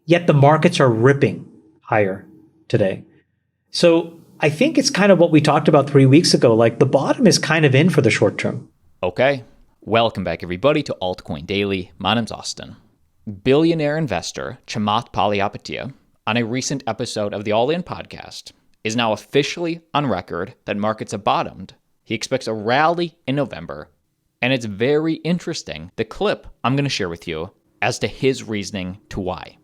yet the markets are ripping higher today. So I think it's kind of what we talked about 3 weeks ago. Like the bottom is kind of in for the short term. Okay. Welcome back, everybody, to Altcoin Daily. My name's Austin. Billionaire investor Chamath Palihapitiya, on a recent episode of the All In podcast, is now officially on record that markets have bottomed. He expects a rally in November, and it's very interesting, the clip I'm going to share with you as to his reasoning to why.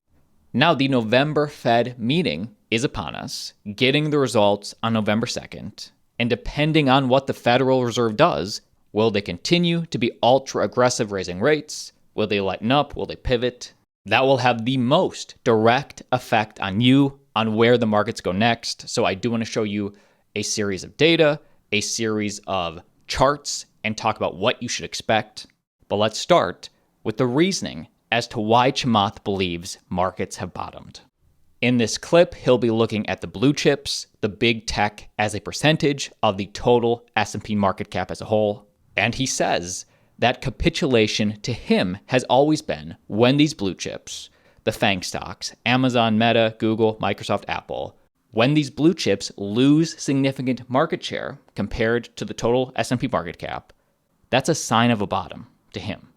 Now, the November Fed meeting is upon us, getting the results on November 2nd, and depending on what the Federal Reserve does, will they continue to be ultra aggressive raising rates? Will they lighten up? Will they pivot? That will have the most direct effect on you, on where the markets go next. So I do want to show you a series of data, a series of charts, and talk about what you should expect. But let's start with the reasoning as to why Chamath believes markets have bottomed. In this clip, he'll be looking at the blue chips, the big tech as a percentage of the total S&P market cap as a whole. And he says that capitulation to him has always been when these blue chips, the FANG stocks, Amazon, Meta, Google, Microsoft, Apple, when these blue chips lose significant market share compared to the total S&P market cap, that's a sign of a bottom to him.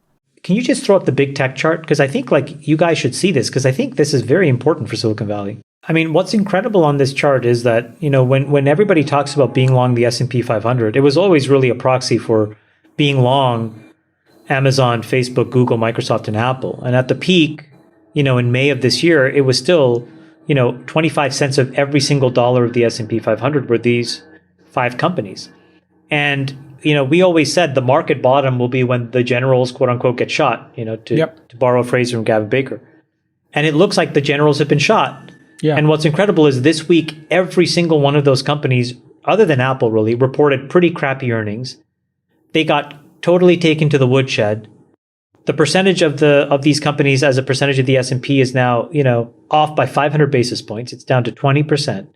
Can you just throw up the big tech chart? Because I think like you guys should see this, because I think this is very important for Silicon Valley. I mean, what's incredible on this chart is that, you know, when everybody talks about being long the S&P 500, it was always really a proxy for being long Amazon, Facebook, Google, Microsoft, and Apple. And at the peak, you know, in May of this year, it was still, you know, 25 cents of every single dollar of the S&P 500 were these 5 companies. And, you know, we always said the market bottom will be when the generals, quote unquote, get shot, you know, to borrow a phrase from Gavin Baker. And it looks like the generals have been shot. Yeah. And what's incredible is this week, every single one of those companies, other than Apple really, reported pretty crappy earnings. They got totally taken to the woodshed. The percentage of these companies as a percentage of the S&P is now, you know, off by 500 basis points. It's down to 20%.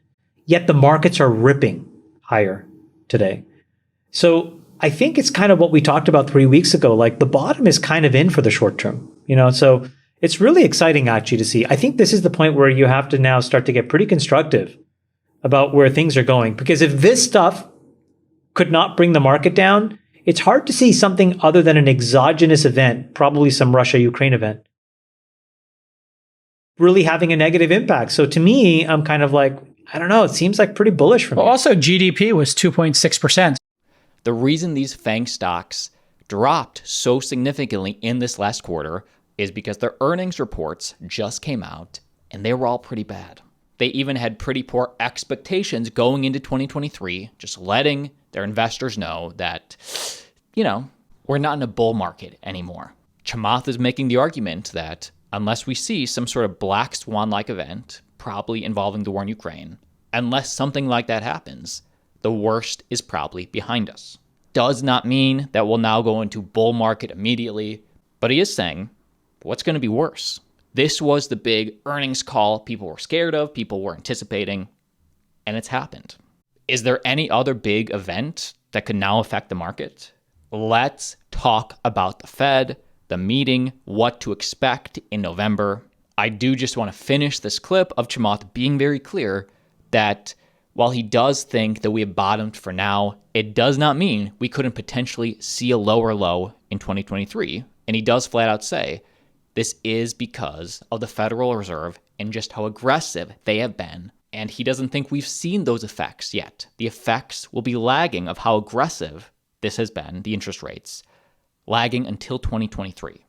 Yet the markets are ripping higher today. So I think it's kind of what we talked about 3 weeks ago. Like the bottom is kind of in for the short term, you know, so it's really exciting actually to see. I think this is the point where you have to now start to get pretty constructive about where things are going, because if this stuff could not bring the market down, it's hard to see something other than an exogenous event, probably some Russia-Ukraine event, really having a negative impact. So to me, I'm kind of like, I don't know, it seems like pretty bullish for me. Well, also GDP was 2.6%. The reason these FANG stocks dropped so significantly in this last quarter is because their earnings reports just came out and they were all pretty bad. They even had pretty poor expectations going into 2023, just letting their investors know that, you know, we're not in a bull market anymore. Chamath is making the argument that unless we see some sort of black swan-like event, probably involving the war in Ukraine, unless something like that happens, the worst is probably behind us. Does not mean that we'll now go into bull market immediately, but he is saying, what's going to be worse? This was the big earnings call people were scared of, people were anticipating, and it's happened. Is there any other big event that could now affect the market? Let's talk about the Fed, the meeting, what to expect in November. I do just want to finish this clip of Chamath being very clear that while he does think that we have bottomed for now, it does not mean we couldn't potentially see a lower low in 2023. And he does flat out say, this is because of the Federal Reserve and just how aggressive they have been. And he doesn't think we've seen those effects yet. The effects will be lagging of how aggressive this has been, the interest rates, lagging until 2023.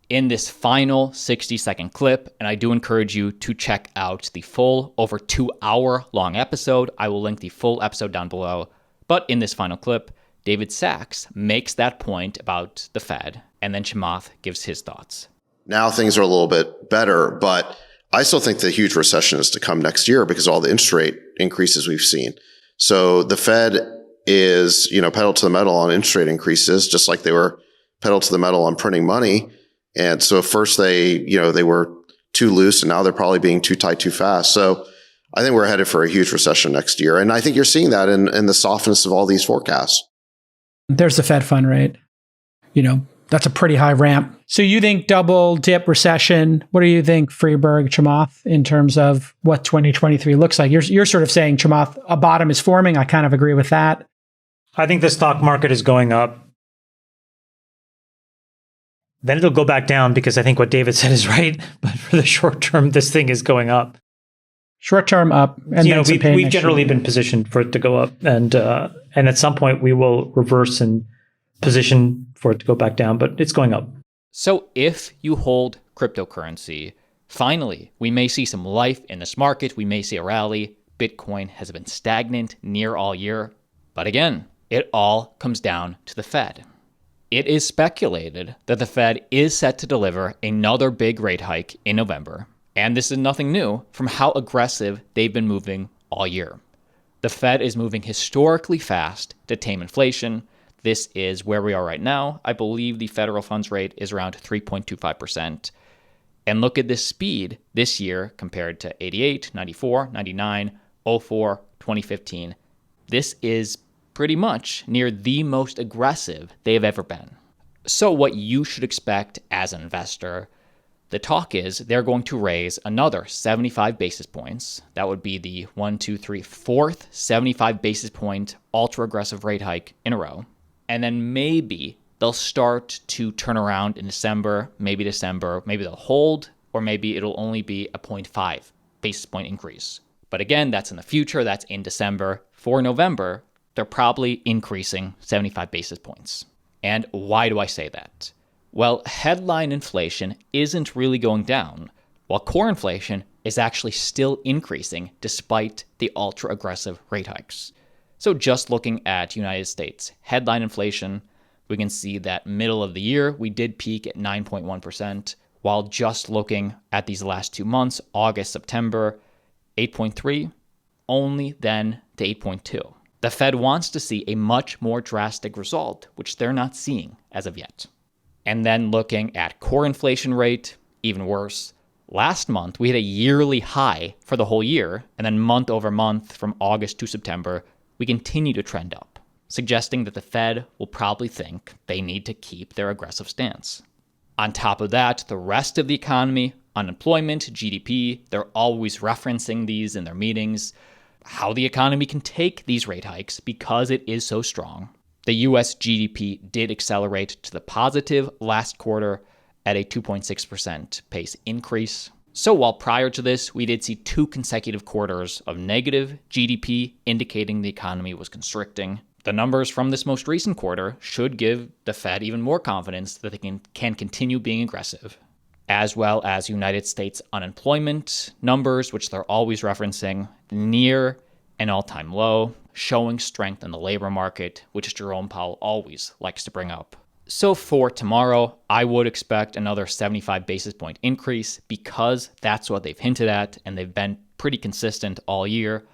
In this final 60-second clip, and I do encourage you to check out the full over 2-hour long episode. I will link the full episode down below. But in this final clip, David Sachs makes that point about the Fed, and then Chamath gives his thoughts. Now things are a little bit better, but I still think the huge recession is to come next year because of all the interest rate increases we've seen. So the Fed is, pedal to the metal on interest rate increases, just like they were pedal to the metal on printing money. And so first they were too loose, and now they're probably being too tight too fast. So I think we're headed for a huge recession next year. And I think you're seeing that in the softness of all these forecasts. There's the Fed fund rate, That's a pretty high ramp. So you think double dip recession? What do you think, Freeberg, Chamath, in terms of what 2023 looks like? You're sort of saying, Chamath, a bottom is forming. I kind of agree with that. I think the stock market is going up. Then it'll go back down because I think what David said is right. But for the short term, this thing is going up. Short term up, and you know, then we've generally been positioned for it to go up, and at some point we will reverse and position for it to go back down. But it's going up. So if you hold cryptocurrency, finally we may see some life in this market. We may see a rally. Bitcoin has been stagnant near all year, but again, it all comes down to the Fed. It is speculated that the Fed is set to deliver another big rate hike in November. And this is nothing new from how aggressive they've been moving all year. The Fed is moving historically fast to tame inflation. This is where we are right now. I believe the federal funds rate is around 3.25%. And look at this speed this year compared to 88, 94, 99, 04, 2015. This is pretty much near the most aggressive they've ever been. So what you should expect as an investor, the talk is they're going to raise another 75 basis points. That would be the 4th 75 basis point ultra aggressive rate hike in a row. And then maybe they'll start to turn around in December, maybe they'll hold, or maybe it'll only be a 0.5 basis point increase. But again, that's in the future, that's in December. For November, they're probably increasing 75 basis points. And why do I say that? Well, headline inflation isn't really going down, while core inflation is actually still increasing despite the ultra-aggressive rate hikes. So just looking at United States headline inflation, we can see that middle of the year, we did peak at 9.1%, while just looking at these last 2 months, August, September, 8.3, only then to 8.2. The Fed wants to see a much more drastic result, which they're not seeing as of yet. And then looking at core inflation rate, even worse. Last month, we had a yearly high for the whole year, and then month over month from August to September, we continue to trend up, suggesting that the Fed will probably think they need to keep their aggressive stance. On top of that, the rest of the economy, unemployment, GDP, they're always referencing these in their meetings, how the economy can take these rate hikes because it is so strong. The US GDP did accelerate to the positive last quarter at a 2.6% pace increase. So while prior to this, we did see 2 consecutive quarters of negative GDP indicating the economy was constricting, the numbers from this most recent quarter should give the Fed even more confidence that they can continue being aggressive, as well as United States unemployment numbers, which they're always referencing, near an all-time low, showing strength in the labor market, which Jerome Powell always likes to bring up. So for tomorrow, I would expect another 75 basis point increase because that's what they've hinted at, and they've been pretty consistent all year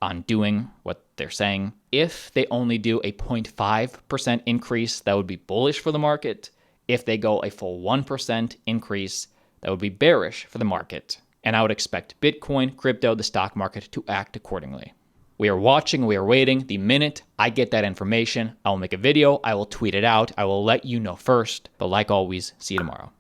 on doing what they're saying. If they only do a 0.5% increase, that would be bullish for the market. If they go a full 1% increase, that would be bearish for the market. And I would expect Bitcoin, crypto, the stock market to act accordingly. We are watching, we are waiting. The minute I get that information, I will make a video, I will tweet it out, I will let you know first. But like always, see you tomorrow.